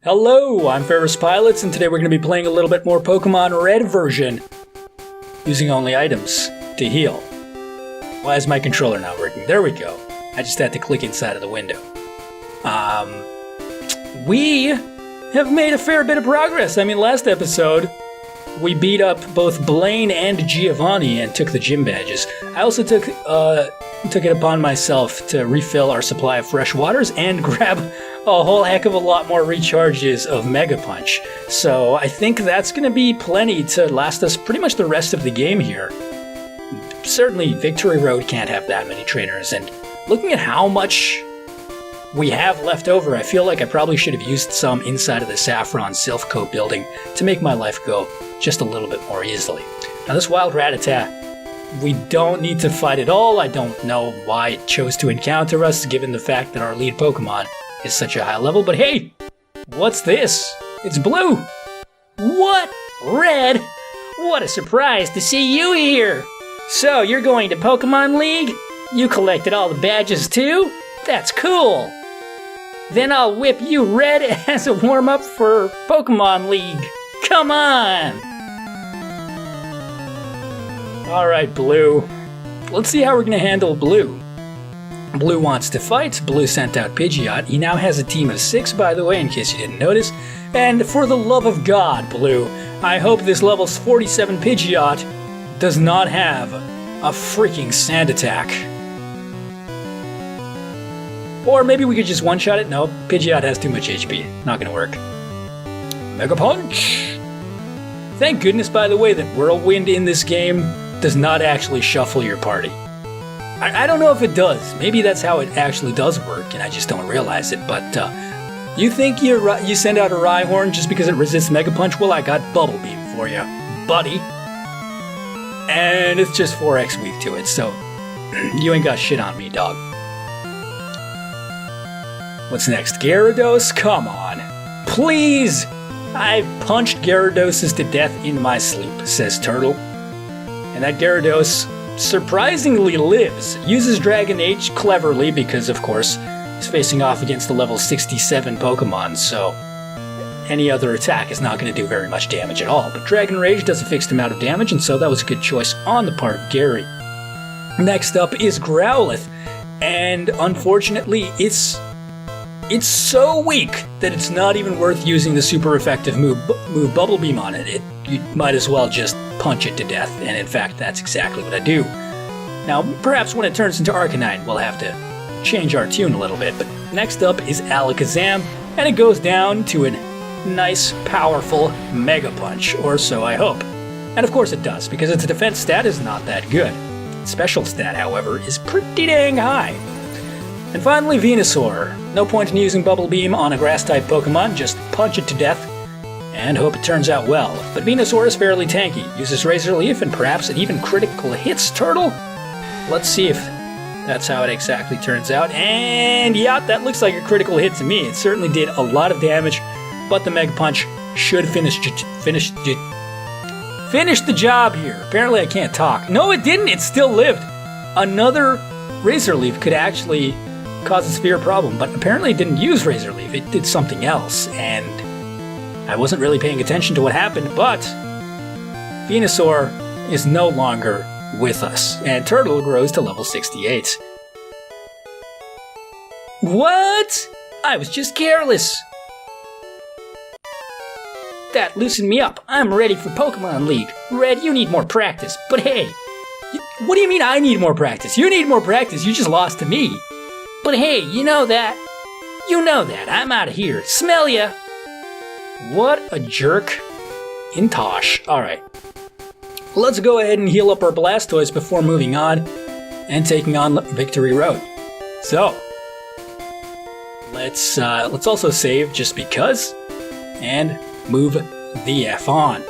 Hello, I'm FerrousPilot, and today we're going to be playing a little bit more Pokemon Red version, using only items to heal. Why is my controller not working? There we go. I just had to click inside of the window. We have made a fair bit of progress. I mean, last episode, we beat up both Blaine and Giovanni and took the gym badges. I also took it upon myself to refill our supply of fresh waters and grab a whole heck of a lot more recharges of Mega Punch. So I think that's going to be plenty to last us pretty much the rest of the game here. Certainly, Victory Road can't have that many trainers, and looking at how much we have left over, I feel like I probably should have used some inside of the Saffron Silphco building to make my life go just a little bit more easily. Now this wild Rattata, we don't need to fight at all. I don't know why it chose to encounter us, given the fact that our lead Pokemon is such a high level, but hey, what's this? It's blue. What? Red? What a surprise to see you here. So, you're going to Pokemon League? You collected all the badges too? That's cool. Then I'll whip you red as a warm-up for Pokemon League. Come on! Alright, Blue. Let's see how we're gonna handle Blue. Blue wants to fight. Blue sent out Pidgeot. He now has a team of 6, by the way, in case you didn't notice. And for the love of God, Blue, I hope this level 47 Pidgeot does not have a freaking sand attack. Or maybe we could just one-shot it. No, Pidgeot has too much HP. Not gonna work. Mega Punch! Thank goodness, by the way, that Whirlwind in this game does not actually shuffle your party. I don't know if it does. Maybe that's how it actually does work, and I just don't realize it. But you think you send out a Rhyhorn just because it resists Mega Punch? Well, I got Bubble Beam for you, buddy. And it's just 4x weak to it, so you ain't got shit on me, dog. What's next? Gyarados? Come on. Please! I've punched Gyaradoses to death in my sleep, says Turtle. And that Gyarados surprisingly lives. Uses Dragon Age cleverly because, of course, he's facing off against the level 67 Pokemon, so any other attack is not going to do very much damage at all. But Dragon Rage does a fixed amount of damage, and so that was a good choice on the part of Gary. Next up is Growlithe, and unfortunately, it's so weak that it's not even worth using the super effective move Bubble Beam on it. You might as well just punch it to death, and in fact, that's exactly what I do. Now, perhaps when it turns into Arcanine, we'll have to change our tune a little bit, but next up is Alakazam, and it goes down to a nice, powerful Mega Punch, or so I hope. And of course it does, because its defense stat is not that good. Its special stat, however, is pretty dang high. And finally, Venusaur. No point in using Bubble Beam on a Grass-type Pokemon, just punch it to death and hope it turns out well. But Venusaur is fairly tanky, uses Razor Leaf, and perhaps it even critical hits Turtle. Let's see if that's how it exactly turns out. And yeah, that looks like a critical hit to me. It certainly did a lot of damage, but the Mega Punch should finish the job here. Apparently I can't talk. No, it didn't. It still lived. Another Razor Leaf could actually cause a severe problem, but apparently it didn't use Razor Leaf. It did something else, and I wasn't really paying attention to what happened, but Venusaur is no longer with us, and Turtle grows to level 68. What? I was just careless. That loosened me up. I'm ready for Pokemon League. Red, you need more practice, but hey, what do you mean I need more practice? You need more practice. You just lost to me. But hey, you know that. I'm out of here. Smell ya. What a jerk. In Tosh. Alright. Let's go ahead and heal up our Blastoise before moving on and taking on Victory Road. So, let's also save just because and move the F on.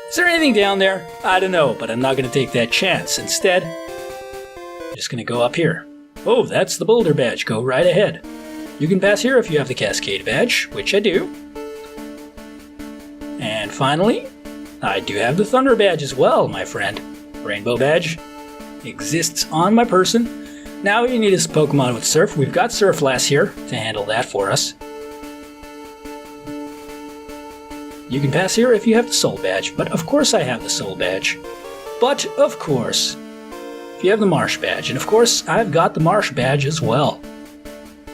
Is there anything down there? I don't know, but I'm not going to take that chance. Instead, I'm just going to go up here. Oh, that's the Boulder Badge. Go right ahead. You can pass here if you have the Cascade Badge, which I do. And finally, I do have the Thunder Badge as well, my friend. Rainbow Badge exists on my person. Now you need a Pokemon with Surf. We've got Surflass here to handle that for us. You can pass here if you have the soul badge, but of course I have the soul badge. But of course, if you have the marsh badge, and of course I've got the marsh badge as well.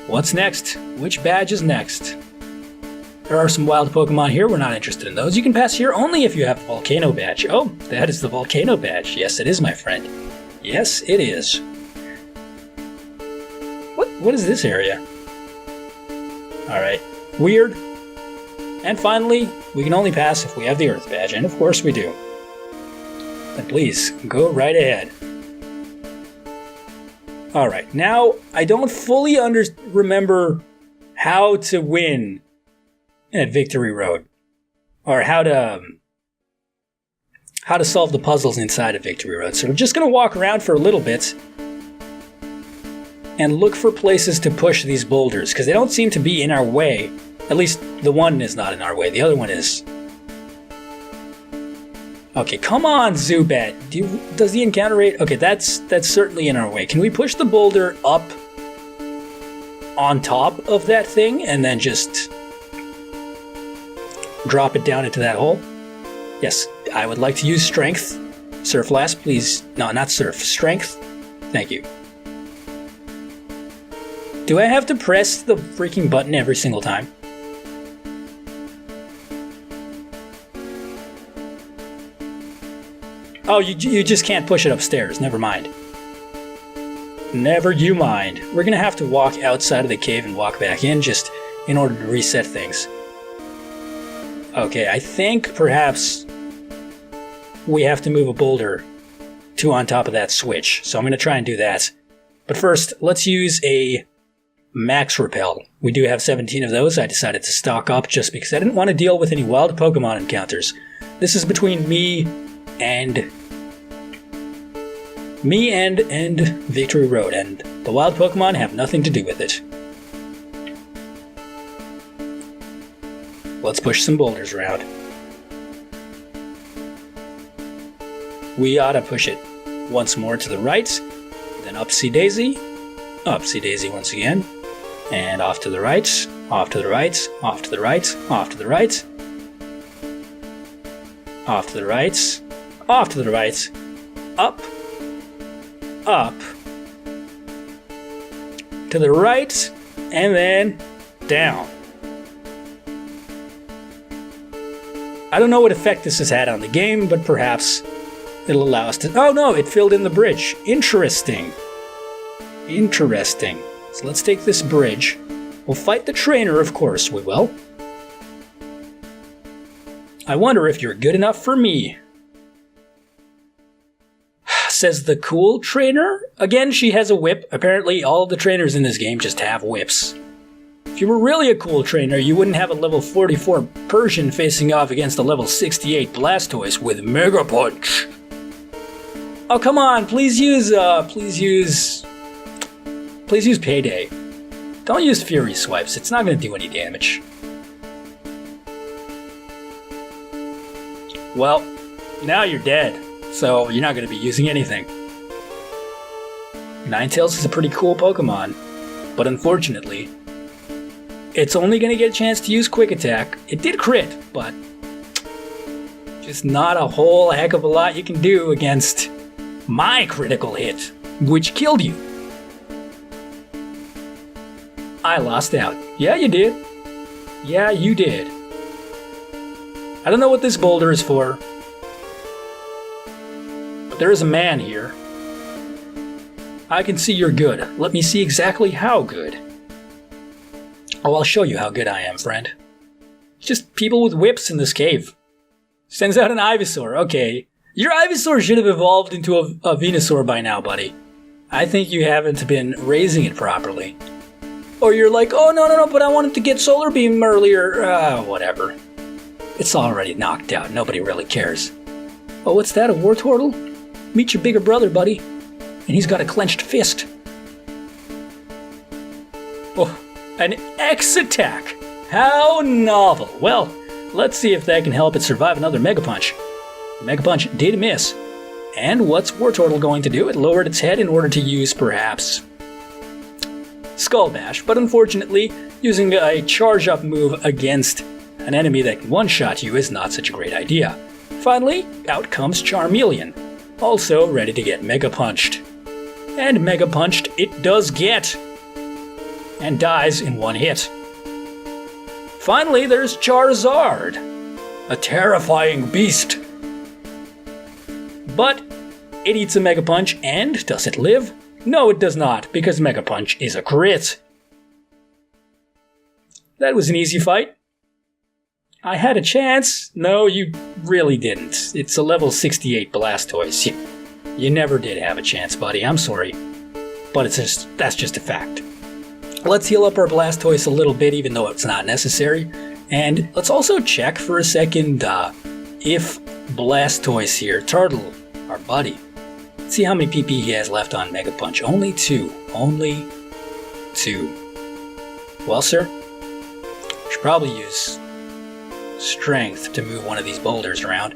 What's next? Which badge is next? There are some wild Pokemon here, we're not interested in those. You can pass here only if you have the volcano badge. Oh, that is the volcano badge. Yes, it is, my friend. Yes, it is. What is this area? Alright, weird. And finally, we can only pass if we have the Earth badge, and of course we do. Then please, go right ahead. Alright, now, I don't fully remember how to win at Victory Road. Or how to solve the puzzles inside of Victory Road. So we're just going to walk around for a little bit and look for places to push these boulders, because they don't seem to be in our way. At least the one is not in our way, the other one is. Okay, come on, Zubat. Does the encounter rate... Okay, that's certainly in our way. Can we push the boulder up on top of that thing and then just drop it down into that hole? Yes, I would like to use Strength. Surf last, please. No, not Surf. Strength. Thank you. Do I have to press the freaking button every single time? Oh, you just can't push it upstairs. Never mind. Never you mind. We're gonna have to walk outside of the cave and walk back in just in order to reset things. Okay, I think perhaps we have to move a boulder to on top of that switch. So I'm gonna try and do that. But first, let's use a Max Repel. We do have 17 of those. I decided to stock up just because I didn't want to deal with any wild Pokemon encounters. This is between me and Victory Road, and the wild Pokemon have nothing to do with it. Let's push some boulders around. We ought to push it once more to the right, then upsy daisy once again, and off to the right, off to the right, off to the right, off to the right, off to the right, off to the right, up, up, to the right, and then down. I don't know what effect this has had on the game, but perhaps it'll allow us to... Oh no, it filled in the bridge. Interesting. Interesting. So let's take this bridge. We'll fight the trainer, of course we will. I wonder if you're good enough for me. Says the cool trainer. Again, she has a whip. Apparently, all of the trainers in this game just have whips. If you were really a cool trainer, you wouldn't have a level 44 Persian facing off against a level 68 Blastoise with Mega Punch. Oh, come on, please use Payday. Don't use Fury Swipes, it's not going to do any damage. Well, now you're dead, so you're not going to be using anything. Ninetales is a pretty cool Pokemon, but unfortunately, it's only going to get a chance to use Quick Attack. It did crit, but just not a whole heck of a lot you can do against my critical hit, which killed you. I lost out. Yeah, you did. Yeah, you did. I don't know what this boulder is for, but there is a man here. I can see you're good. Let me see exactly how good. Oh, I'll show you how good I am, friend. Just people with whips in this cave. Sends out an Ivysaur. Okay. Your Ivysaur should have evolved into a Venusaur by now, buddy. I think you haven't been raising it properly. Or you're like, oh, no, but I wanted to get Solar Beam earlier. Whatever. It's already knocked out. Nobody really cares. Oh, what's that? A Wartortle? Meet your bigger brother, buddy. And he's got a clenched fist. Oh, an X-Attack! How novel! Well, let's see if that can help it survive another Mega Punch. Mega Punch did miss. And what's Wartortle going to do? It lowered its head in order to use, perhaps, Skull Bash, but unfortunately, using a charge-up move against an enemy that can one-shot you is not such a great idea. Finally, out comes Charmeleon, also ready to get Mega Punched. And Mega Punched it does get, and dies in one hit. Finally, there's Charizard, a terrifying beast. But it eats a Mega Punch, and does it live? No, it does not, because Mega Punch is a crit. That was an easy fight. I had a chance. No, you really didn't. It's a level 68 Blastoise. You never did have a chance, buddy. I'm sorry. But that's just a fact. Let's heal up our Blastoise a little bit, even though it's not necessary. And let's also check for a second if Blastoise here, Turtle, our buddy, let's see how many PP he has left on Mega Punch. Only 2. Only 2. Well, sir, should probably use strength to move one of these boulders around.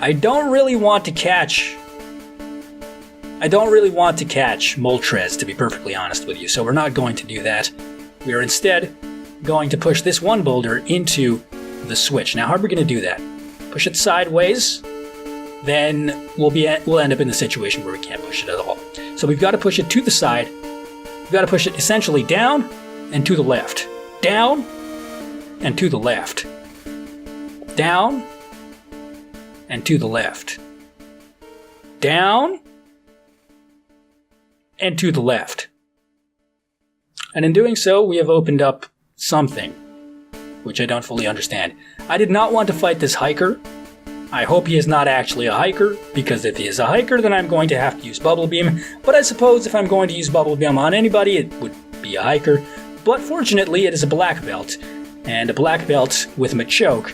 I don't really want to catch Moltres, to be perfectly honest with you, so we're not going to do that. We are instead going to push this one boulder into the switch. Now, how are we going to do that? Push it sideways, then we'll end up in the situation where we can't push it at all. So we've got to push it to the side. We've got to push it essentially down and to the left. Down and to the left. Down and to the left. Down and to the left. And in doing so, we have opened up something, which I don't fully understand. I did not want to fight this hiker. I hope he is not actually a hiker, because if he is a hiker, then I'm going to have to use Bubble Beam. But I suppose if I'm going to use Bubble Beam on anybody, it would be a hiker. But fortunately, it is a black belt, and a black belt with Machoke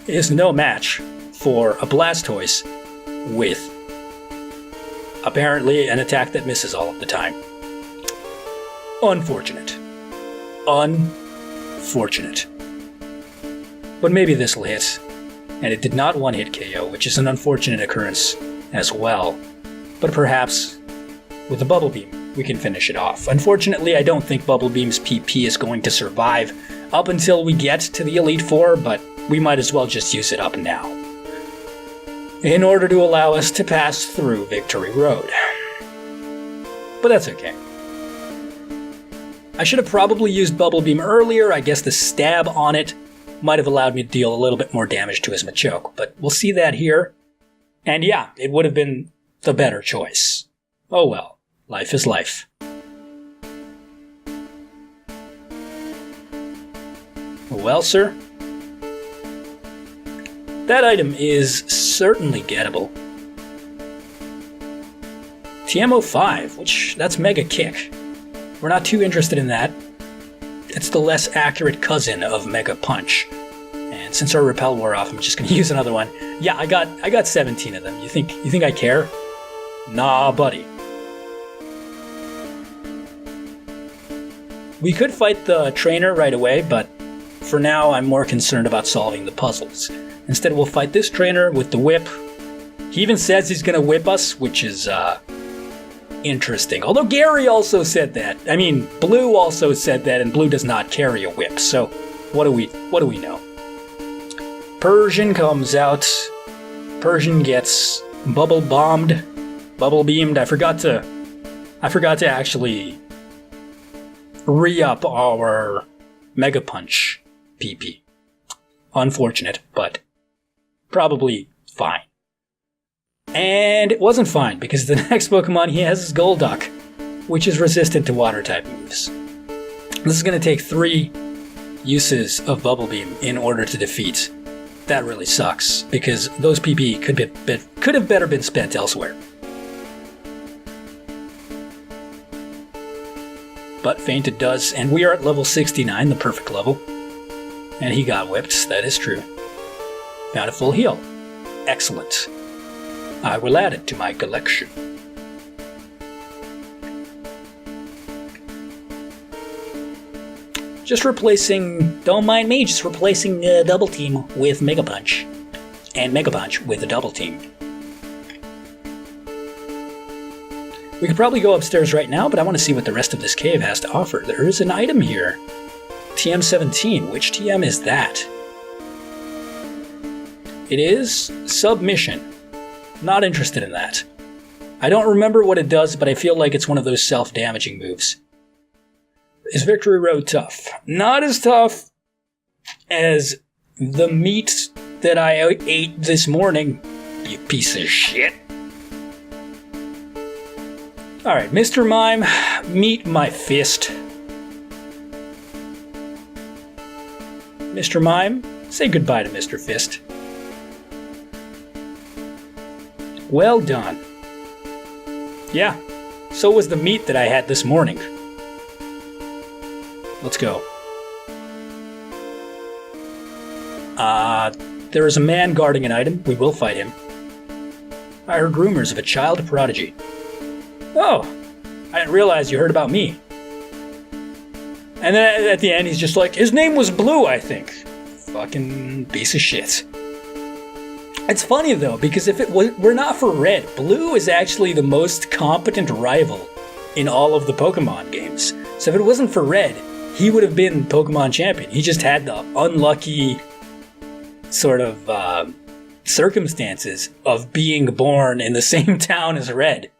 is no match for a Blastoise with apparently an attack that misses all of the time. Unfortunate. Unfortunate. But maybe this will hit. And it did not one-hit KO, which is an unfortunate occurrence as well. But perhaps with a Bubble Beam, we can finish it off. Unfortunately, I don't think Bubble Beam's PP is going to survive up until we get to the Elite Four, but we might as well just use it up now, in order to allow us to pass through Victory Road. But that's okay. I should have probably used Bubble Beam earlier. I guess the stab on it might have allowed me to deal a little bit more damage to his Machoke, but we'll see that here. And yeah, it would have been the better choice. Oh well, life is life. Well, sir, that item is certainly gettable. TM05, which, that's Mega Kick. We're not too interested in that. It's the less accurate cousin of Mega Punch. And since our Repel wore off, I'm just going to use another one. Yeah, I got 17 of them. You think I care? Nah, buddy. We could fight the trainer right away, but for now I'm more concerned about solving the puzzles. Instead, we'll fight this trainer with the whip. He even says he's going to whip us, which is interesting. Although Gary also said that. I mean, Blue also said that, and Blue does not carry a whip. So, what do we know? Persian comes out. Persian gets bubble bombed, bubble beamed. I forgot to actually re-up our Mega Punch PP. Unfortunate, but probably fine. And it wasn't fine, because the next Pokemon he has is Golduck, which is resistant to Water-type moves. This is going to take 3 uses of Bubble Beam in order to defeat. That really sucks, because those PP could have better been spent elsewhere. But Fainted does, and we are at level 69, the perfect level. And he got whipped, that is true. Found a full heal. Excellent. I will add it to my collection. Just replacing, don't mind me, just replacing Double Team with Mega Punch. And Mega Punch with a Double Team. We could probably go upstairs right now, but I want to see what the rest of this cave has to offer. There is an item here. TM17. Which TM is that? It is submission. Not interested in that. I don't remember what it does, but I feel like it's one of those self-damaging moves. Is Victory Road tough? Not as tough as the meat that I ate this morning, you piece of shit. Alright, Mr. Mime, meet my fist. Mr. Mime, say goodbye to Mr. Fist. Well done. Yeah, so was the meat that I had this morning. Let's go. There is a man guarding an item. We will fight him. I heard rumors of a child prodigy. Oh, I didn't realize you heard about me. And then at the end, he's just like, his name was Blue, I think. Fucking piece of shit. It's funny, though, because if it were not for Red, Blue is actually the most competent rival in all of the Pokemon games. So if it wasn't for Red, he would have been Pokemon champion. He just had the unlucky sort of circumstances of being born in the same town as Red.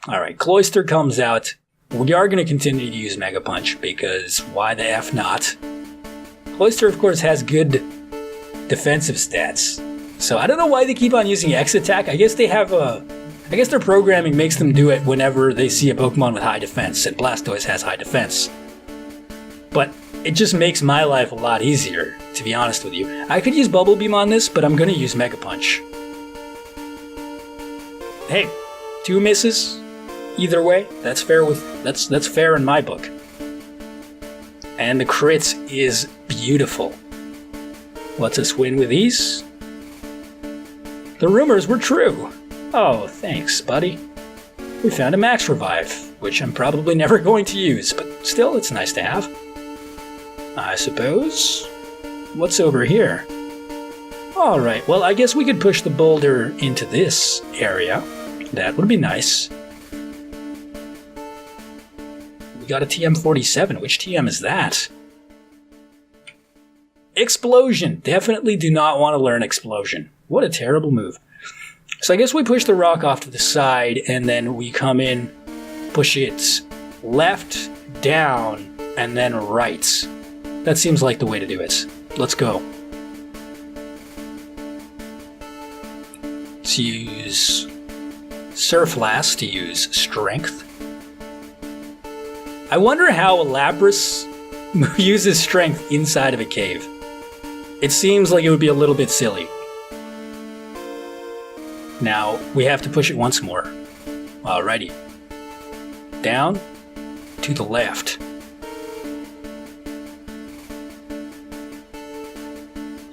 Alright, Cloyster comes out. We are going to continue to use Mega Punch, because why the F not? Cloyster, of course, has good defensive stats. So I don't know why they keep on using X Attack. I guess they have I guess their programming makes them do it whenever they see a Pokemon with high defense, and Blastoise has high defense. But it just makes my life a lot easier, to be honest with you. I could use Bubble Beam on this, but I'm going to use Mega Punch. Hey, 2 misses. Either way, that's fair that's fair in my book. And the crits is beautiful. Lets us win with ease. The rumors were true. Oh, thanks, buddy. We found a Max Revive, which I'm probably never going to use, but still, it's nice to have. I suppose. What's over here? Alright, well, I guess we could push the boulder into this area. That would be nice. We got a TM47. Which TM is that? Explosion! Definitely do not want to learn Explosion. What a terrible move. So I guess we push the rock off to the side, and then we come in, push it left, down, and then right. That seems like the way to do it. Let's go. Let's use Surflash to use Strength. I wonder how Lapras uses Strength inside of a cave. It seems like it would be a little bit silly. Now, we have to push it once more. Alrighty. Down, to the left.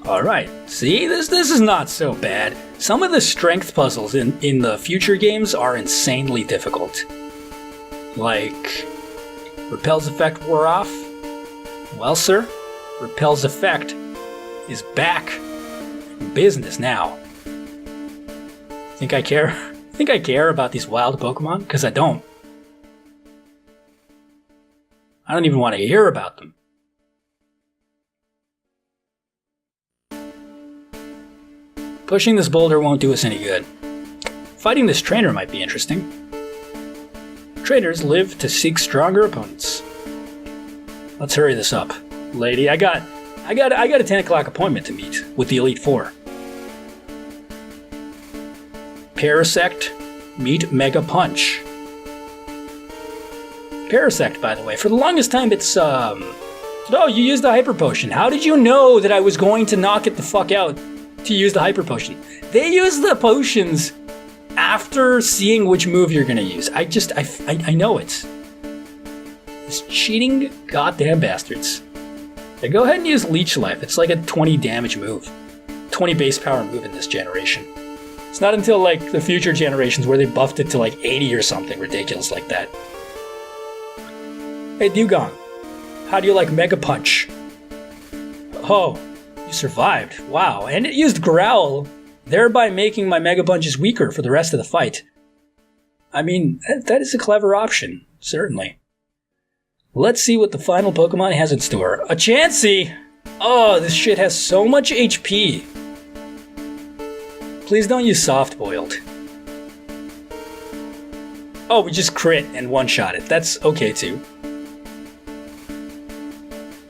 Alright, see, this is not so bad. Some of the strength puzzles in the future games are insanely difficult. Like, Repel's effect wore off? Well, sir, Repel's effect is back in business now. Think I care? Think I care about these wild Pokemon? Because I don't. I don't even want to hear about them. Pushing this boulder won't do us any good. Fighting this trainer might be interesting. Trainers live to seek stronger opponents. Let's hurry this up. Lady, I got a 10 o'clock appointment to meet with the Elite Four. Parasect, meet Mega Punch. Parasect, by the way, for the longest time it's, oh, you used the Hyper Potion. How did you know that I was going to knock it the fuck out to use the Hyper Potion? They use the potions after seeing which move you're gonna use. I know it. These cheating goddamn bastards. They go ahead and use Leech Life. It's like a 20 damage move. 20 base power move in this generation. It's not until like the future generations where they buffed it to like 80 or something ridiculous like that. Hey Dugong, how do you like Mega Punch? Oh, you survived. Wow, and it used Growl, thereby making my Mega Punches weaker for the rest of the fight. I mean, that is a clever option, certainly. Let's see what the final Pokemon has in store. A Chansey! Oh, this shit has so much HP. Please don't use soft-boiled. Oh, we just crit and one-shot it. That's okay too.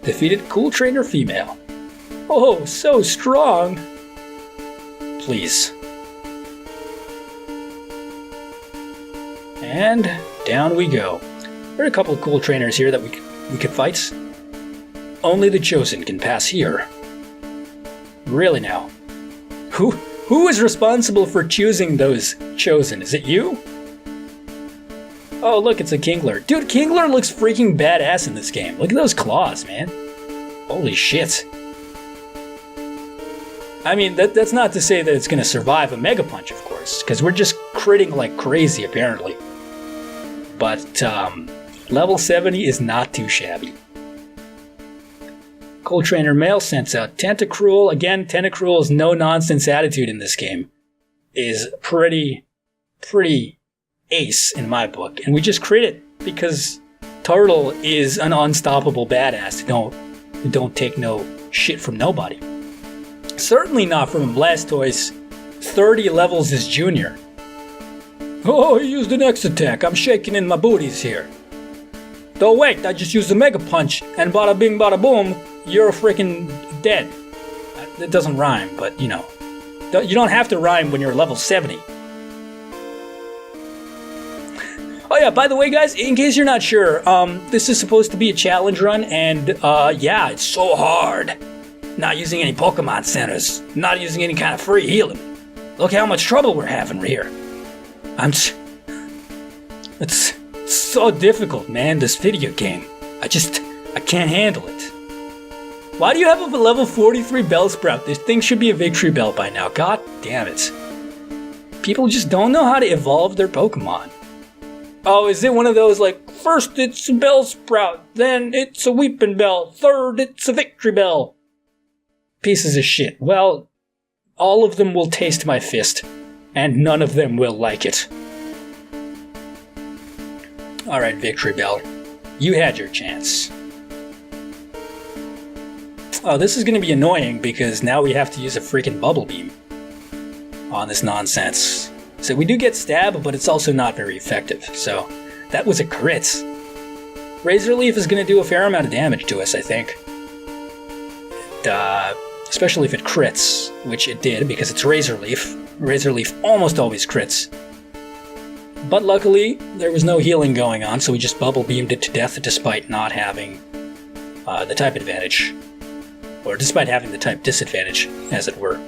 Defeated Cool Trainer Female. Oh, so strong. Please. And down we go. There are a couple of cool trainers here that we could fight. Only the chosen can pass here. Really now? Who is responsible for choosing those chosen? Is it you? Oh, look, it's a Kingler. Dude, Kingler looks freaking badass in this game. Look at those claws, man. Holy shit. I mean, that's not to say that it's going to survive a Mega Punch, of course, because we're just critting like crazy, apparently. But, level 70 is not too shabby. Cool Trainer Male sends out Tentacruel. Again, Tentacruel's no-nonsense attitude in this game is pretty ace in my book. And we just crit it because Turtle is an unstoppable badass who don't take no shit from nobody. Certainly not from Blastoise 30 levels as junior. Oh, he used the next attack. I'm shaking in my booties here. Don't wait, I just used the Mega Punch, and bada bing bada boom, you're freaking dead. It doesn't rhyme, but you know. You don't have to rhyme when you're level 70. Oh yeah, by the way guys, in case you're not sure, this is supposed to be a challenge run, and yeah, it's so hard. Not using any Pokemon centers, not using any kind of free healing. Look how much trouble we're having here. It's so difficult, man, this video game. I can't handle it. Why do you have a level 43 Bellsprout? This thing should be a Victory Bell by now. God damn it. People just don't know how to evolve their Pokemon. Oh, is it one of those like, first it's a Bellsprout, then it's a Weeping Bell, third it's a Victory Bell? Pieces of shit. Well, all of them will taste my fist, and none of them will like it. Alright, Victory Bell. You had your chance. Oh, this is going to be annoying because now we have to use a freaking Bubble Beam on this nonsense. So we do get Stab, but it's also not very effective. So that was a crit. Razor Leaf is going to do a fair amount of damage to us, I think. Especially if it crits, which it did because it's Razor Leaf. Razor Leaf almost always crits. But luckily, there was no healing going on, so we just Bubble Beamed it to death despite not having the type advantage. Or despite having the type disadvantage, as it were.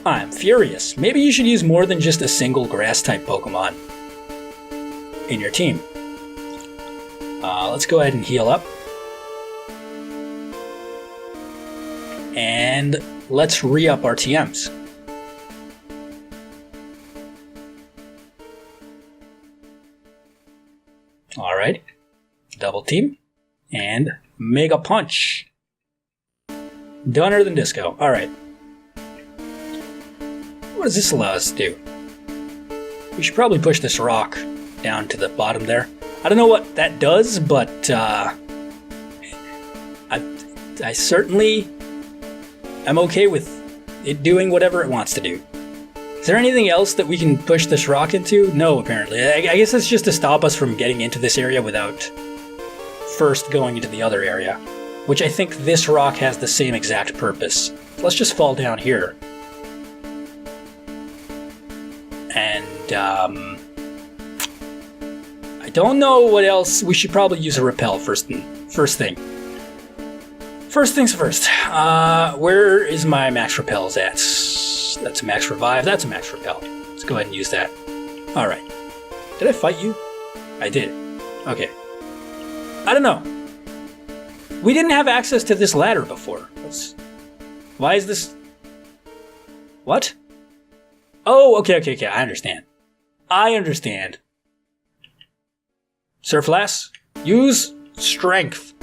I'm furious. Maybe you should use more than just a single Grass-type Pokemon in your team. Let's go ahead and heal up. And let's re-up our TMs. Alright. Double team. And Mega Punch. Doner than Disco. Alright. What does this allow us to do? We should probably push this rock down to the bottom there. I don't know what that does, but I certainly am okay with it doing whatever it wants to do. Is there anything else that we can push this rock into? No, apparently. I guess that's just to stop us from getting into this area without first going into the other area. Which I think this rock has the same exact purpose. Let's just fall down here. And, I don't know what else. We should probably use a Repel first thing. First things first. Where is my Max Repels at? That's a Max Revive. That's a Max Repel. Let's go ahead and use that. Alright. Did I fight you? I did. Okay. I don't know. We didn't have access to this ladder before. Why is this... What? Oh, okay, I understand. Surflass, use Strength.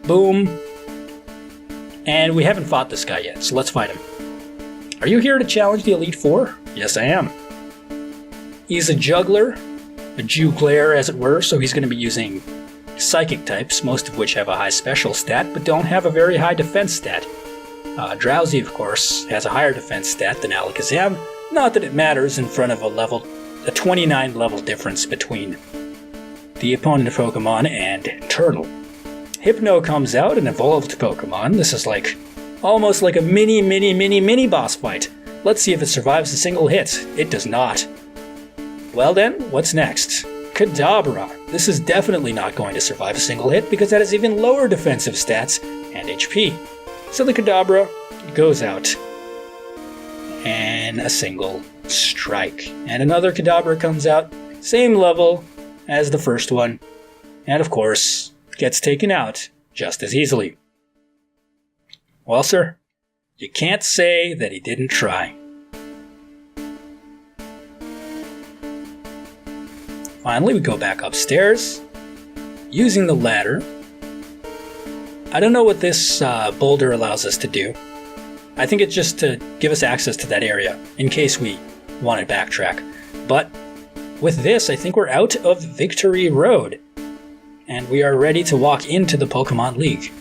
Boom. And we haven't fought this guy yet, so let's fight him. Are you here to challenge the Elite Four? Yes, I am. He's a juggler. A Jugler, as it were, so he's going to be using psychic types, most of which have a high special stat, but don't have a very high defense stat. Drowsy, of course, has a higher defense stat than Alakazam, not that it matters in front of a 29 level difference between the opponent Pokemon and Turtle. Hypno comes out, an evolved Pokemon. This is almost like a mini boss fight. Let's see if it survives a single hit. It does not. Well then, what's next? Kadabra. This is definitely not going to survive a single hit because that has even lower defensive stats and HP. So the Kadabra goes out. And a single strike. And another Kadabra comes out, same level as the first one. And of course, gets taken out just as easily. Well, sir, you can't say that he didn't try. Finally, we go back upstairs, using the ladder. I don't know what this boulder allows us to do. I think it's just to give us access to that area, in case we want to backtrack. But with this, I think we're out of Victory Road, and we are ready to walk into the Pokemon League.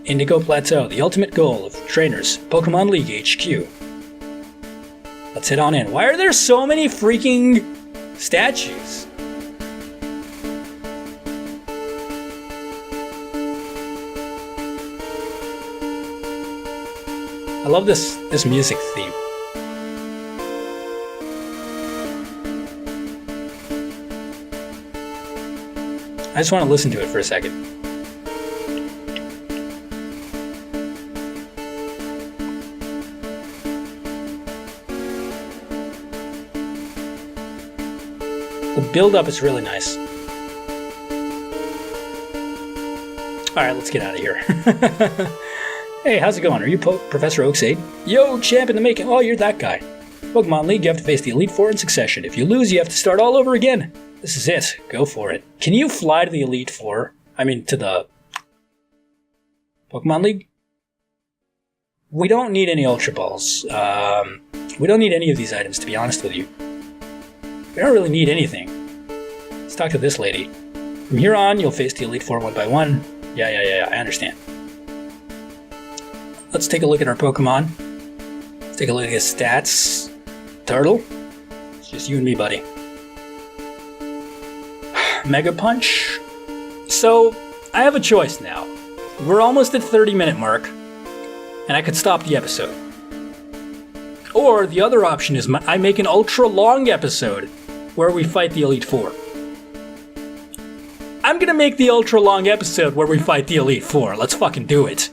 Indigo Plateau, the ultimate goal of trainers, Pokemon League HQ. Let's head on in. Why are there so many freaking statues? I love this music theme. I just want to listen to it for a second. The build-up is really nice. Alright, let's get out of here. Hey, how's it going? Are you Professor Oak's aide? Yo, champ in the making. Oh, you're that guy. Pokemon League, you have to face the Elite Four in succession. If you lose, you have to start all over again. This is it. Go for it. Can you fly to the Elite Four? I mean, to the Pokemon League? We don't need any Ultra Balls. We don't need any of these items, to be honest with you. We don't really need anything. Let's talk to this lady. From here on, you'll face the Elite Four one by one. Yeah, I understand. Let's take a look at our Pokemon. Let's take a look at his stats. Turtle. It's just you and me, buddy. Mega Punch. So, I have a choice now. We're almost at 30-minute mark, and I could stop the episode. Or the other option is I make an ultra-long episode where we fight the Elite Four. I'm gonna make the ultra-long episode where we fight the Elite Four. Let's fucking do it.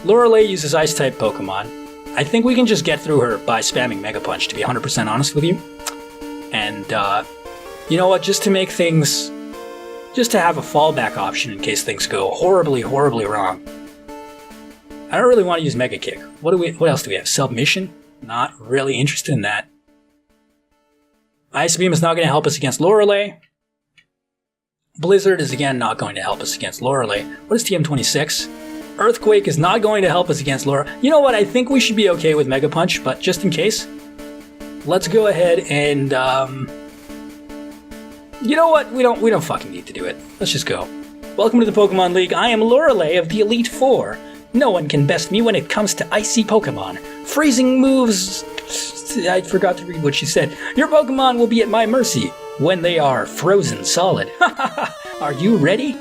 Lorelei uses Ice-type Pokemon. I think we can just get through her by spamming Mega Punch, to be 100% honest with you. And, you know what, just to make things... just to have a fallback option in case things go horribly wrong. I don't really want to use Mega Kick. What else do we have? Submission? Not really interested in that. Ice Beam is not going to help us against Lorelei. Blizzard is again not going to help us against Lorelei. What is TM26? Earthquake is not going to help us against Lorelei. You know what? I think we should be okay with Mega Punch, but just in case, let's go ahead and you know what? We don't fucking need to do it. Let's just go. Welcome to the Pokemon League. I am Lorelei of the Elite Four. No one can best me when it comes to icy Pokemon. Freezing moves... I forgot to read what she said. Your Pokemon will be at my mercy when they are frozen solid. Are you ready?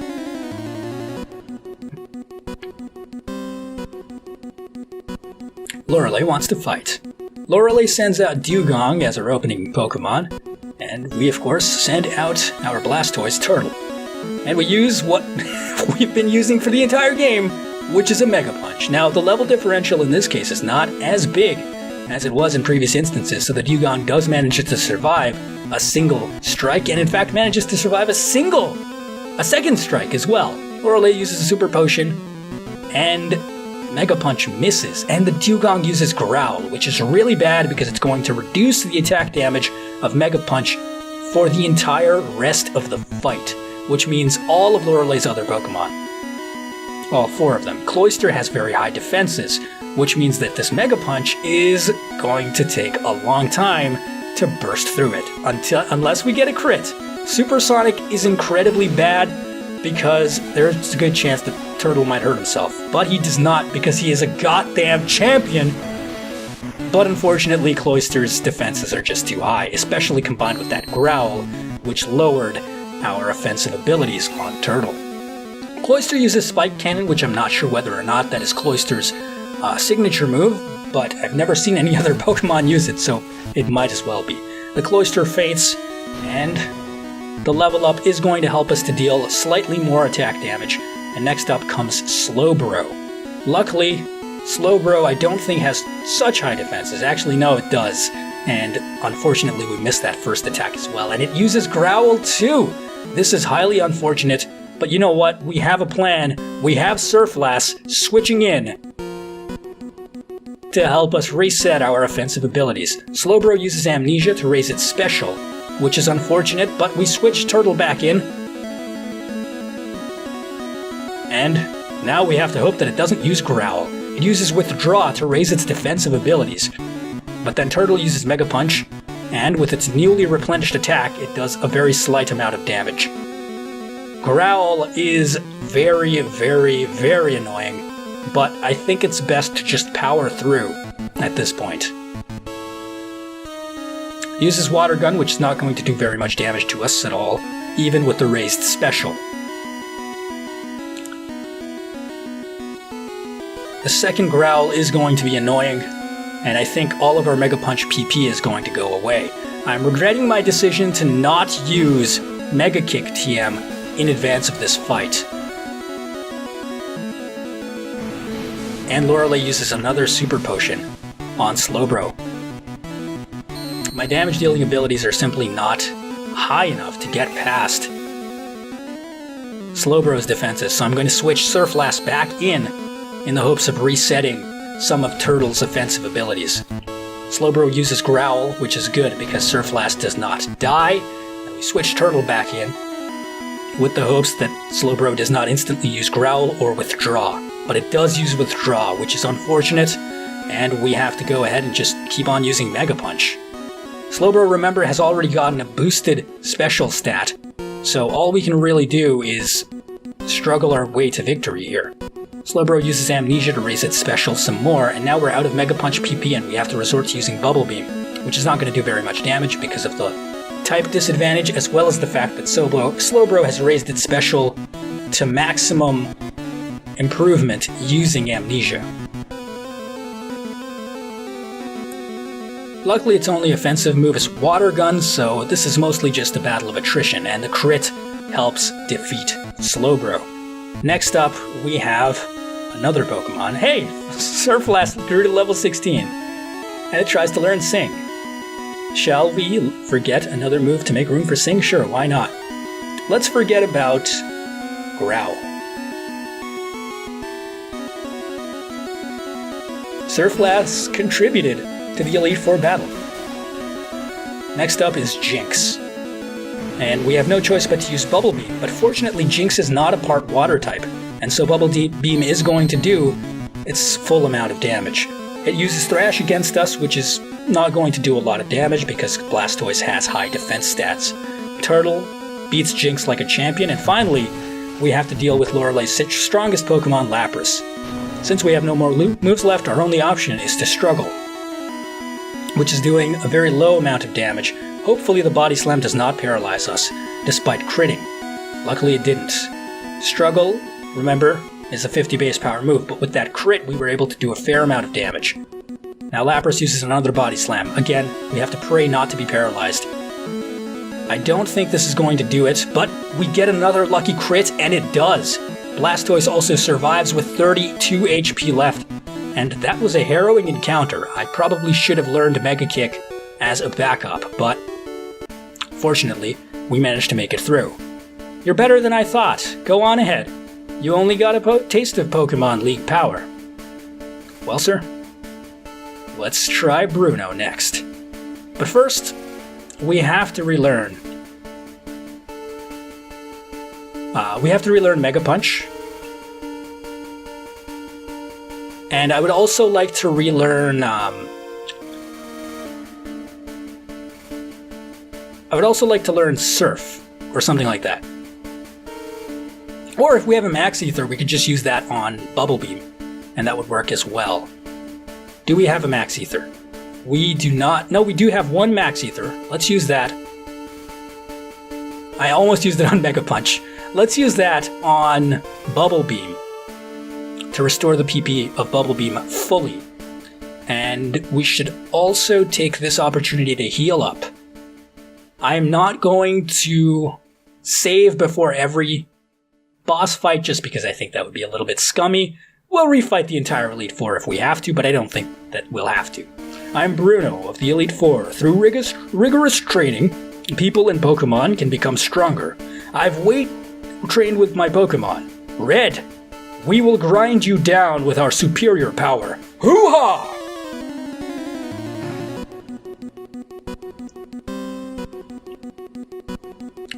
Lorelei wants to fight. Lorelei sends out Dewgong as our opening Pokemon, and we of course send out our Blastoise Turtle. And we use what we've been using for the entire game, which is a Mega Punch. Now, the level differential in this case is not as big as it was in previous instances, so the Dewgong does manage to survive a single strike, and in fact manages to survive a second strike as well. Lorelei uses a Super Potion, and Mega Punch misses, and the Dewgong uses Growl, which is really bad because it's going to reduce the attack damage of Mega Punch for the entire rest of the fight, which means all of Lorelei's other Pokemon, all four of them. Cloyster has very high defenses, which means that this Mega Punch is going to take a long time to burst through it unless we get a crit. Supersonic is incredibly bad because there's a good chance that Turtle might hurt himself, but he does not because he is a goddamn champion. But unfortunately, Cloyster's defenses are just too high, especially combined with that growl, which lowered our offensive abilities on Turtle. Cloyster uses Spike Cannon, which I'm not sure whether or not that is Cloyster's signature move, but I've never seen any other Pokemon use it, so it might as well be. The Cloyster faints, and the level up is going to help us to deal slightly more attack damage. And next up comes Slowbro. Luckily, Slowbro I don't think has such high defenses. Actually, no, it does. And unfortunately, we missed that first attack as well. And it uses Growl too! This is highly unfortunate, but you know what? We have a plan. We have Surflass switching in to help us reset our offensive abilities. Slowbro uses Amnesia to raise its special, which is unfortunate, but we switch Turtle back in. And now we have to hope that it doesn't use Growl. It uses Withdraw to raise its defensive abilities. But then Turtle uses Mega Punch, and with its newly replenished attack, it does a very slight amount of damage. Growl is very, very, very annoying, but I think it's best to just power through at this point. It uses Water Gun, which is not going to do very much damage to us at all, even with the raised special. The second Growl is going to be annoying, and I think all of our Mega Punch PP is going to go away. I'm regretting my decision to not use Mega Kick TM in advance of this fight. And Lorelei uses another Super Potion on Slowbro. My damage dealing abilities are simply not high enough to get past Slowbro's defenses, so I'm going to switch Surflass back in the hopes of resetting some of Turtle's offensive abilities. Slowbro uses Growl, which is good because Surflass does not die, and we switch Turtle back in with the hopes that Slowbro does not instantly use Growl or Withdraw. But it does use Withdraw, which is unfortunate, and we have to go ahead and just keep on using Mega Punch. Slowbro, remember, has already gotten a boosted special stat, so all we can really do is struggle our way to victory here. Slowbro uses Amnesia to raise its special some more, and now we're out of Mega Punch PP and we have to resort to using Bubble Beam, which is not going to do very much damage because of the type disadvantage, as well as the fact that Slowbro has raised its special to maximum improvement using Amnesia. Luckily, its only offensive move is Water Gun, so this is mostly just a battle of attrition, and the crit helps defeat Slowbro. Next up, we have another Pokemon. Hey! Surflass grew to level 16, and it tries to learn Sing. Shall we forget another move to make room for Sing? Sure, why not? Let's forget about Growl. Surflass contributed to the Elite Four battle. Next up is Jinx. And we have no choice but to use Bubble Beam, but fortunately Jinx is not a part water type, and so Bubble Beam is going to do its full amount of damage. It uses Thrash against us, which is not going to do a lot of damage because Blastoise has high defense stats. Turtle beats Jinx like a champion, and finally, we have to deal with Lorelei's strongest Pokemon, Lapras. Since we have no more moves left, our only option is to struggle, which is doing a very low amount of damage. Hopefully the Body Slam does not paralyze us, despite critting. Luckily it didn't. Struggle, remember, is a 50 base power move, but with that crit we were able to do a fair amount of damage. Now Lapras uses another Body Slam. Again, we have to pray not to be paralyzed. I don't think this is going to do it, but we get another lucky crit, and it does! Blastoise also survives with 32 HP left, and that was a harrowing encounter. I probably should have learned Mega Kick as a backup, but fortunately, we managed to make it through. You're better than I thought. Go on ahead. You only got a taste of Pokemon League power. Well, sir, let's try Bruno next. But first, we have to relearn. Mega Punch. And I would also like to relearn I would also like to learn Surf, or something like that. Or if we have a Max Ether, we could just use that on Bubble Beam, and that would work as well. Do we have a Max Ether? We do not. No, we do have one Max Ether. Let's use that. I almost used it on Mega Punch. Let's use that on Bubble Beam to restore the PP of Bubble Beam fully. And we should also take this opportunity to heal up. I am not going to save before every boss fight just because I think that would be a little bit scummy. We'll refight the entire Elite Four if we have to, but I don't think that we'll have to. I'm Bruno of the Elite Four. Through rigorous training, people and Pokemon can become stronger. I've weight trained with my Pokemon. Red, we will grind you down with our superior power. Hoo-ha!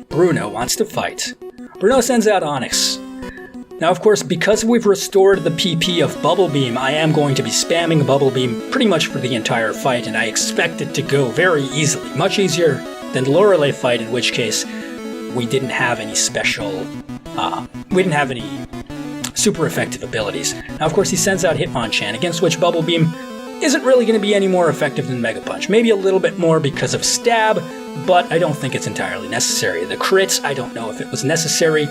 Bruno wants to fight. Bruno sends out Onix. Now, of course, because we've restored the PP of Bubble Beam, I am going to be spamming Bubble Beam pretty much for the entire fight, and I expect it to go very easily. Much easier than Lorelei fight, in which case we didn't have any special... we didn't have any super effective abilities. Now, of course, he sends out Hitmonchan, against which Bubble Beam isn't really going to be any more effective than Mega Punch. Maybe a little bit more because of Stab, but I don't think it's entirely necessary. The crits, I don't know if it was necessary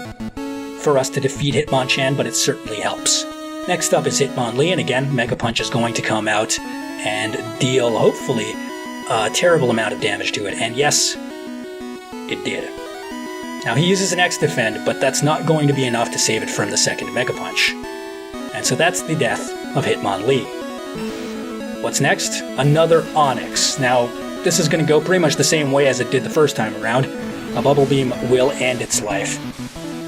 for us to defeat Hitmonchan, but it certainly helps. Next up is Hitmonlee, and again, Mega Punch is going to come out and deal, hopefully, a terrible amount of damage to it. And yes, it did. Now, he uses an X-Defend, but that's not going to be enough to save it from the second Mega Punch. And so that's the death of Hitmonlee. What's next? Another Onix. Now, this is going to go pretty much the same way as it did the first time around. A Bubble Beam will end its life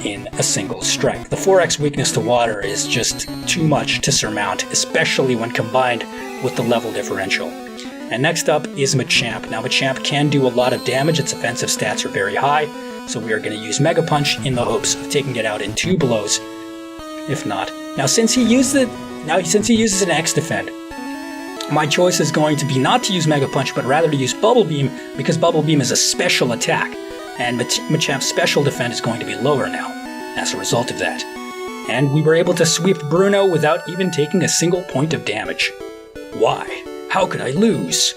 in a single strike. The 4x weakness to water is just too much to surmount, especially when combined with the level differential. And next up is Machamp. Now, Machamp can do a lot of damage. Its offensive stats are very high, so we are going to use Mega Punch in the hopes of taking it out in 2 blows, if not. Now, since he uses an X-Defend, my choice is going to be not to use Mega Punch, but rather to use Bubble Beam, because Bubble Beam is a special attack, and Machamp's special defense is going to be lower now, as a result of that. And we were able to sweep Bruno without even taking a single point of damage. Why? How could I lose?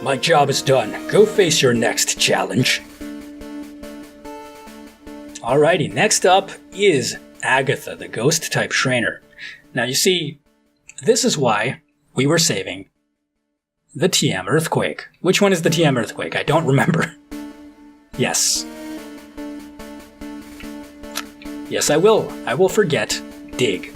My job is done. Go face your next challenge. Alrighty, next up is Agatha, the Ghost-type trainer. Now you see, this is why we were saving the TM Earthquake. Which one is the TM Earthquake? I don't remember. Yes. Yes, I will. I will forget Dig.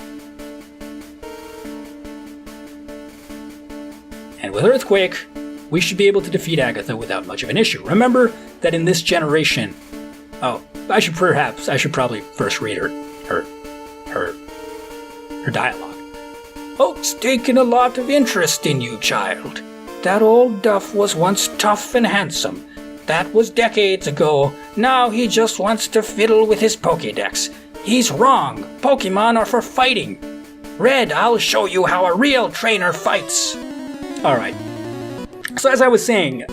And with Earthquake, we should be able to defeat Agatha without much of an issue. Remember that in this generation... Oh, I should probably first read her dialogue. Folks taking a lot of interest in you, child. That old Duff was once tough and handsome. That was decades ago. Now he just wants to fiddle with his Pokédex. He's wrong. Pokemon are for fighting. Red, I'll show you how a real trainer fights. Alright. So as I was saying,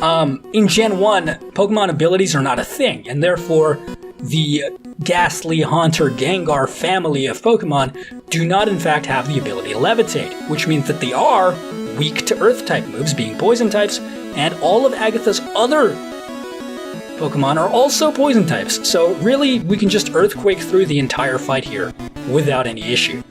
in Gen 1, Pokemon abilities are not a thing, and therefore the Ghastly, Haunter, Gengar family of Pokemon do not in fact have the ability to levitate, which means that they are weak to Earth-type moves, being Poison types, and all of Agatha's other Pokemon are also Poison types, so really we can just Earthquake through the entire fight here without any issue.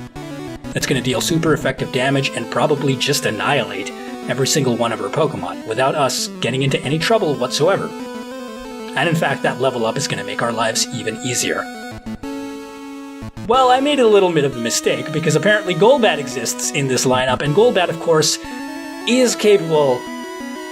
That's going to deal super effective damage and probably just annihilate every single one of her Pokemon without us getting into any trouble whatsoever. And in fact, that level up is going to make our lives even easier. Well, I made a little bit of a mistake, because apparently Golbat exists in this lineup, and Golbat, of course, is capable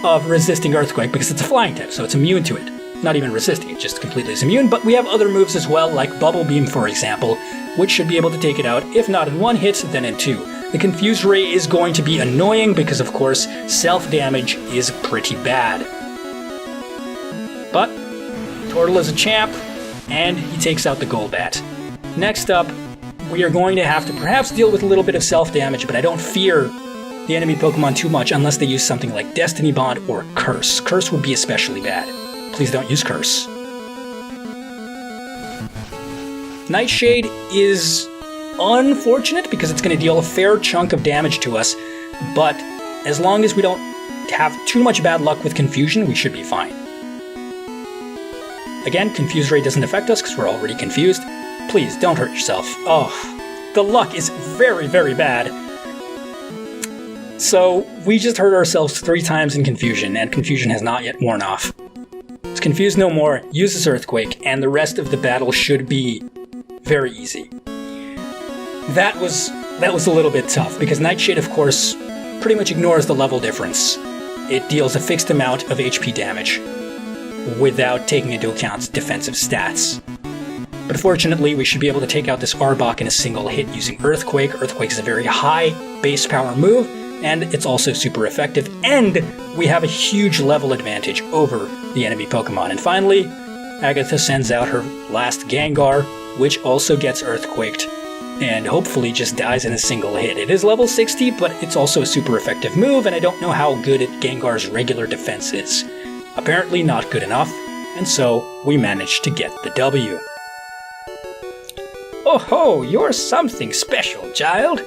of resisting Earthquake because it's a flying type, so it's immune to it. Not even resisting, it just completely is immune, but we have other moves as well, like Bubble Beam, for example, which should be able to take it out, if not in 1 hit, then in 2. The Confuse Ray is going to be annoying because, of course, self-damage is pretty bad. But Tortle is a champ, and he takes out the Golbat. Next up, we are going to have to perhaps deal with a little bit of self-damage, but I don't fear the enemy Pokemon too much unless they use something like Destiny Bond or Curse. Curse would be especially bad. Please don't use Curse. Nightshade is unfortunate because it's going to deal a fair chunk of damage to us, but as long as we don't have too much bad luck with Confusion, we should be fine. Again, Confuse Ray doesn't affect us because we're already confused. Please, don't hurt yourself. Oh, the luck is very, very bad. So, we just hurt ourselves 3 times in Confusion, and Confusion has not yet worn off. Let's Confuse no more, use this Earthquake, and the rest of the battle should be very easy. That was a little bit tough, because Nightshade, of course, pretty much ignores the level difference. It deals a fixed amount of HP damage without taking into account defensive stats. But fortunately, we should be able to take out this Arbok in a single hit using Earthquake. Earthquake is a very high base power move, and it's also super effective, and we have a huge level advantage over the enemy Pokemon. And finally, Agatha sends out her last Gengar, which also gets Earthquaked, and hopefully just dies in a single hit. It is level 60, but it's also a super effective move, and I don't know how good Gengar's regular defense is. Apparently not good enough, and so we managed to get the W. Oh ho, you're something special, child.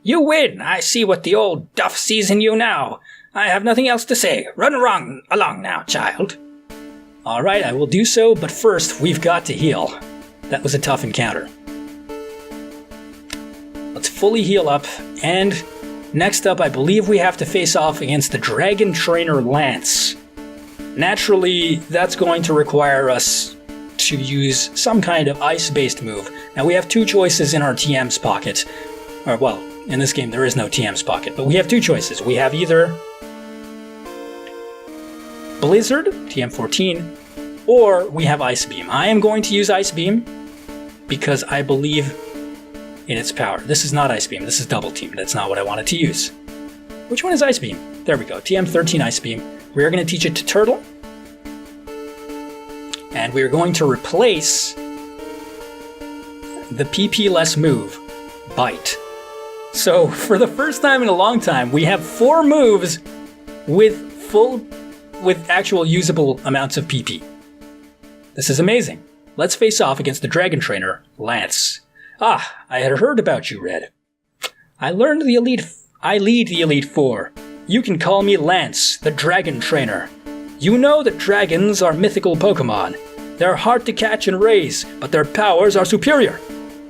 You win! I see what the old duff sees in you now. I have nothing else to say. Run along now, child. Alright, I will do so, but first, we've got to heal. That was a tough encounter. Let's fully heal up, and next up, I believe we have to face off against the Dragon Trainer Lance. Naturally, that's going to require us to use some kind of ice-based move. Now, we have 2 choices in our TM's pocket. Or, well, in this game, there is no TM's pocket, but we have 2 choices. We have either Blizzard, TM14, or we have Ice Beam. I am going to use Ice Beam because I believe in its power. This is not Ice Beam, this is Double Team. That's not what I wanted to use. Which one is Ice Beam? There we go, TM13 Ice Beam. We are going to teach it to Turtle. And we are going to replace the PP-less move, Bite. So, for the first time in a long time, we have 4 moves with actual usable amounts of PP. This is amazing. Let's face off against the Dragon Trainer, Lance. Ah, I had heard about you, Red. I lead the Elite Four. You can call me Lance, the Dragon Trainer. You know that dragons are mythical Pokemon. They're hard to catch and raise, but their powers are superior.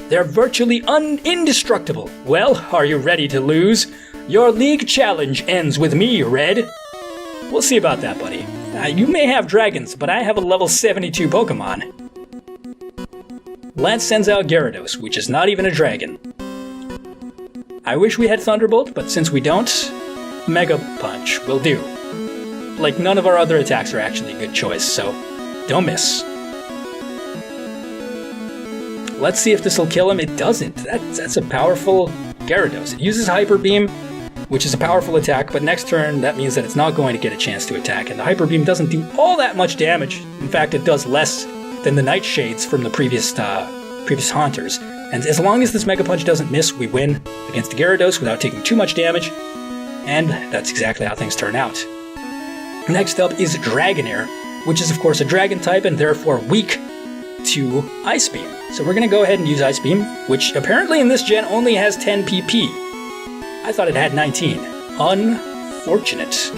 They're virtually indestructible. Well, are you ready to lose? Your league challenge ends with me, Red. We'll see about that, buddy. You may have dragons, but I have a level 72 Pokemon. Lance sends out Gyarados, which is not even a dragon. I wish we had Thunderbolt, but since we don't, Mega Punch will do. Like, none of our other attacks are actually a good choice, so don't miss. Let's see if this will kill him. It doesn't. That's a powerful Gyarados. It uses Hyper Beam, which is a powerful attack, but next turn that means that it's not going to get a chance to attack, and the Hyper Beam doesn't do all that much damage. In fact, it does less than the Nightshades from the previous Haunters. And as long as this Mega Punch doesn't miss, we win against the Gyarados without taking too much damage, and that's exactly how things turn out. Next up is Dragonair, which is of course a Dragon type and therefore weak to Ice Beam. So we're going to go ahead and use Ice Beam, which apparently in this gen only has 10 PP. I thought it had 19. Unfortunate.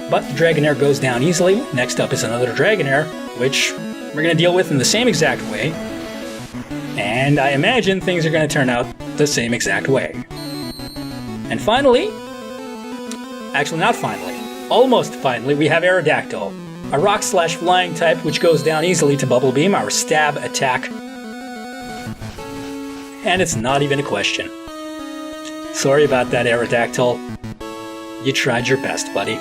But the Dragonair goes down easily. Next up is another Dragonair, which we're going to deal with in the same exact way. And I imagine things are going to turn out the same exact way. And finally, actually not finally, almost finally, we have Aerodactyl, a rock/flying type which goes down easily to Bubble Beam, our stab attack. And it's not even a question. Sorry about that, Aerodactyl. You tried your best, buddy.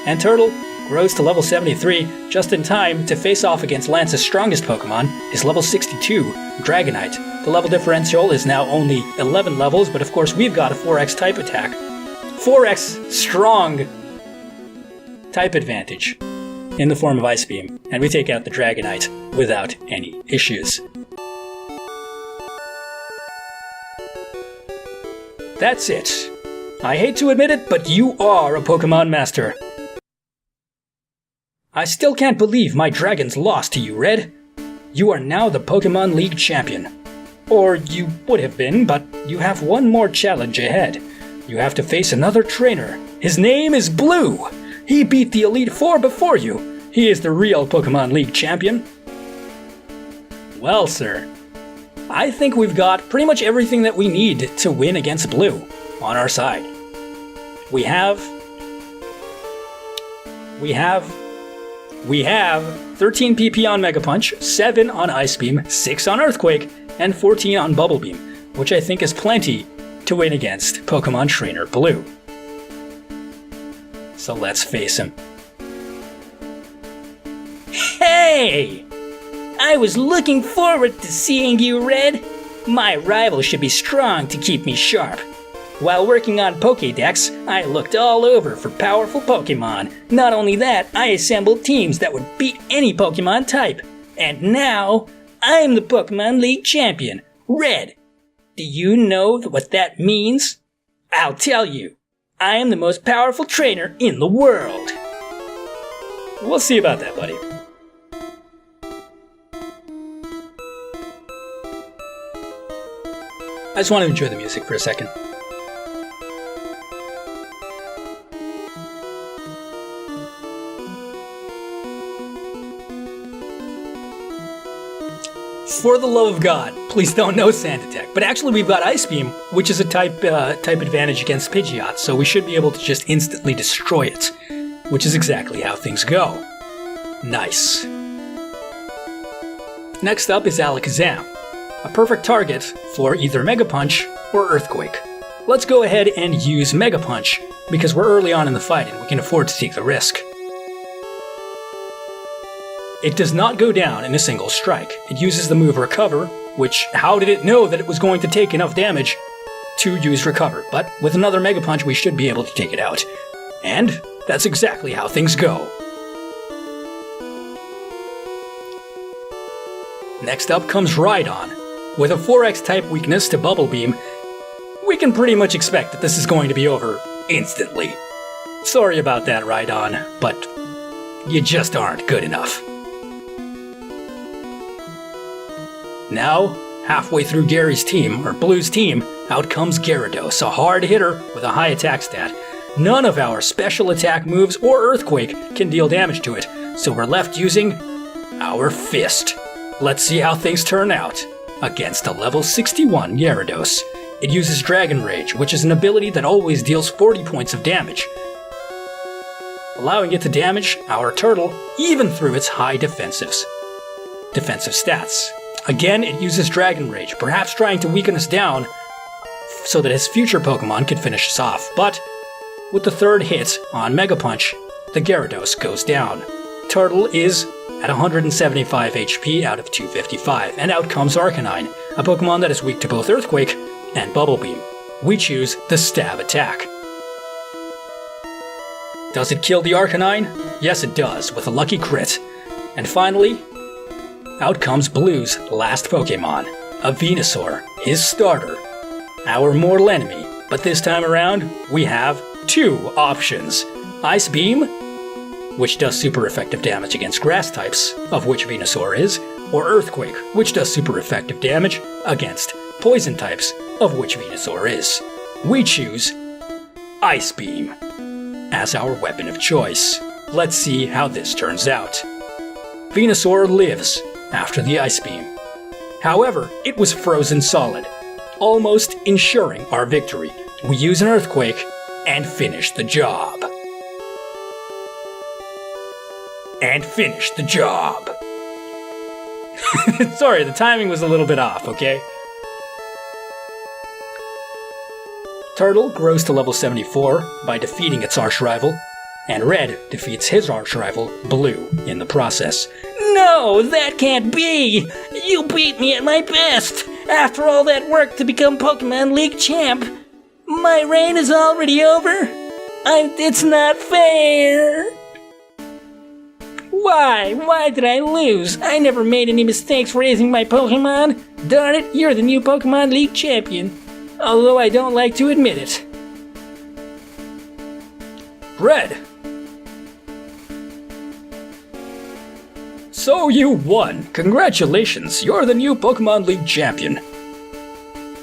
And Turtle grows to level 73 just in time to face off against Lance's strongest Pokemon, his level 62, Dragonite. The level differential is now only 11 levels, but of course we've got a 4x type attack. 4x strong type advantage in the form of Ice Beam, and we take out the Dragonite without any issues. That's it. I hate to admit it, but you are a Pokemon Master. I still can't believe my dragons lost to you, Red. You are now the Pokemon League champion. Or you would have been, but you have one more challenge ahead. You have to face another trainer. His name is Blue. He beat the Elite Four before you. He is the real Pokemon League champion. Well, sir, I think we've got pretty much everything that we need to win against Blue on our side. We have 13 PP on Mega Punch, 7 on Ice Beam, 6 on Earthquake, and 14 on Bubble Beam, which I think is plenty to win against Pokemon Trainer Blue. So let's face him. Hey! I was looking forward to seeing you, Red. My rival should be strong to keep me sharp. While working on Pokédex, I looked all over for powerful Pokemon. Not only that, I assembled teams that would beat any Pokemon type. And now, I'm the Pokemon League champion, Red. Do you know what that means? I'll tell you. I am the most powerful trainer in the world. We'll see about that, buddy. I just want to enjoy the music for a second. For the love of God, please don't know Sand Attack. But actually we've got Ice Beam, which is a type advantage against Pidgeot, so we should be able to just instantly destroy it, which is exactly how things go. Nice. Next up is Alakazam, a perfect target for either Mega Punch or Earthquake. Let's go ahead and use Mega Punch, because we're early on in the fight and we can afford to take the risk. It does not go down in a single strike. It uses the move Recover, which, how did it know that it was going to take enough damage to use Recover? But with another Mega Punch, we should be able to take it out. And that's exactly how things go. Next up comes Rhydon. With a 4X type weakness to Bubble Beam, we can pretty much expect that this is going to be over instantly. Sorry about that, Rhydon, but you just aren't good enough. Now, halfway through Gary's team, or Blue's team, out comes Gyarados, a hard hitter with a high attack stat. None of our special attack moves or Earthquake can deal damage to it, so we're left using our Fist. Let's see how things turn out against a level 61 Gyarados. It uses Dragon Rage, which is an ability that always deals 40 points of damage, allowing it to damage our turtle even through its high defensive stats. Again, it uses Dragon Rage, perhaps trying to weaken us down so that his future Pokemon can finish us off. But with the third hit on Mega Punch, the Gyarados goes down. Turtle is at 175 HP out of 255, and out comes Arcanine, a Pokemon that is weak to both Earthquake and Bubble Beam. We choose the Stab attack. Does it kill the Arcanine? Yes, it does, with a lucky crit. And finally, out comes Blue's last Pokemon, a Venusaur, his starter, our mortal enemy. But this time around, we have two options. Ice Beam, which does super effective damage against grass types, of which Venusaur is, or Earthquake, which does super effective damage against poison types, of which Venusaur is. We choose Ice Beam as our weapon of choice. Let's see how this turns out. Venusaur lives after the Ice Beam. However, it was frozen solid, almost ensuring our victory. We use an Earthquake and finish the job. Sorry, the timing was a little bit off, okay? Turtle grows to level 74 by defeating its arch-rival, and Red defeats his arch-rival, Blue, in the process. No, that can't be! You beat me at my best! After all that work to become Pokemon League champ, my reign is already over? It's not fair! Why? Why did I lose? I never made any mistakes raising my Pokemon. Darn it, you're the new Pokemon League champion. although I don't like to admit it. Red! So you won! Congratulations, you're the new Pokemon League champion.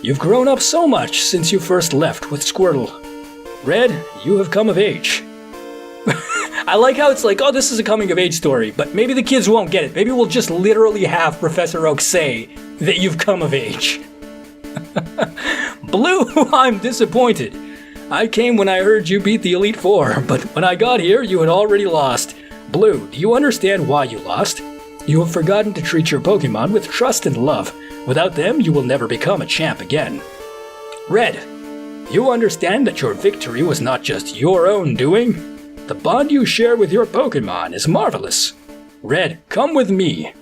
You've grown up so much since you first left with Squirtle. Red, you have come of age. I like how it's like, oh, this is a coming of age story, but maybe the kids won't get it. Maybe we'll just literally have Professor Oak say that you've come of age. Blue, I'm disappointed. I came when I heard you beat the Elite Four, but when I got here, you had already lost. Blue, do you understand why you lost? You have forgotten to treat your Pokemon with trust and love. Without them, you will never become a champ again. Red, you understand that your victory was not just your own doing? The bond you share with your Pokemon is marvelous. Red, come with me.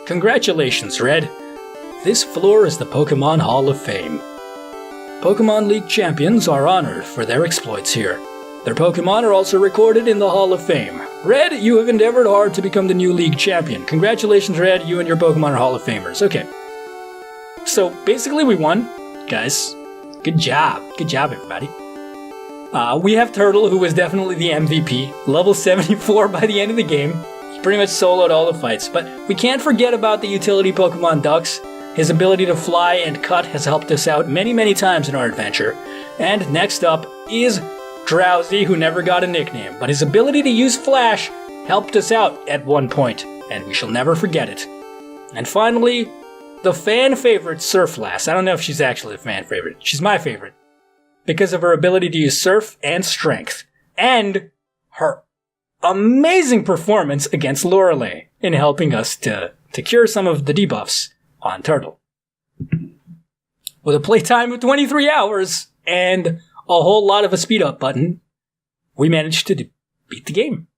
Congratulations, Red. This floor is the Pokemon Hall of Fame. Pokemon League champions are honored for their exploits here. Their Pokemon are also recorded in the Hall of Fame. Red, you have endeavored hard to become the new League champion. Congratulations, Red, you and your Pokemon are Hall of Famers. Okay. So, basically we won, guys. Good job. Good job, everybody. We have Turtle, who was definitely the MVP. Level 74 by the end of the game. He pretty much soloed all the fights. But we can't forget about the utility Pokemon Ducks. His ability to fly and cut has helped us out many, many times in our adventure. And next up is Drowsy, who never got a nickname, but his ability to use Flash helped us out at one point, and we shall never forget it. And finally, the fan favorite Surflass. I don't know if she's actually a fan favorite. She's my favorite. Because of her ability to use Surf and Strength. And her amazing performance against Lorelei in helping us to cure some of the debuffs on Turtle. With a playtime of 23 hours and a whole lot of a speed up button, we managed to beat the game.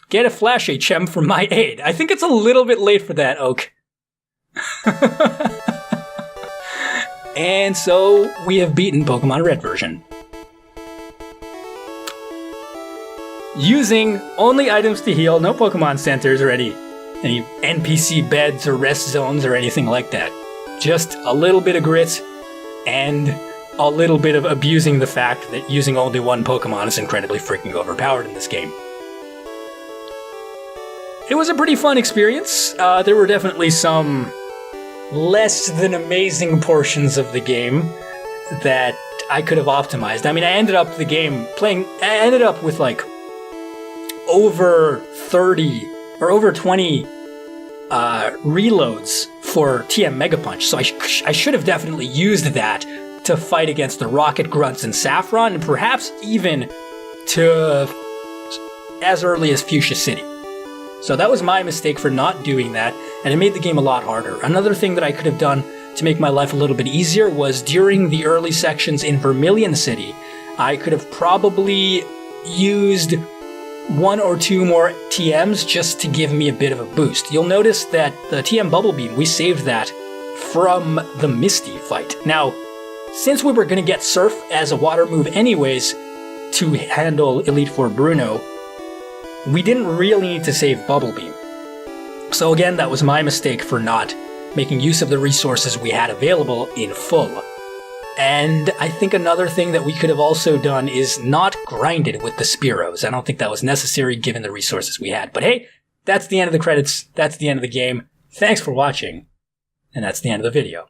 Get a Flash HM from my aid. I think it's a little bit late for that, Oak. And so we have beaten Pokemon Red version. Using only items to heal, no Pokemon centers or any NPC beds or rest zones or anything like that. Just a little bit of grit and a little bit of abusing the fact that using only one Pokemon is incredibly freaking overpowered in this game. It was a pretty fun experience. There were definitely some less than amazing portions of the game that I could have optimized. I mean, I ended up with like over 30 or over 20 reloads for TM Mega Punch, so I should have definitely used that to fight against the Rocket Grunts and Saffron, and perhaps even to as early as Fuchsia City. So that was my mistake for not doing that, and it made the game a lot harder. Another thing that I could have done to make my life a little bit easier was during the early sections in Vermilion City, I could have probably used one or two more TMs just to give me a bit of a boost. You'll notice that the TM Bubble Beam, we saved that from the Misty fight. Now, since we were going to get Surf as a water move anyways to handle Elite Four Bruno, we didn't really need to save Bubble Beam. So again, that was my mistake for not making use of the resources we had available in full. And I think another thing that we could have also done is not grinded with the Spearows. I don't think that was necessary given the resources we had. But hey, that's the end of the credits. That's the end of the game. Thanks for watching. And that's the end of the video.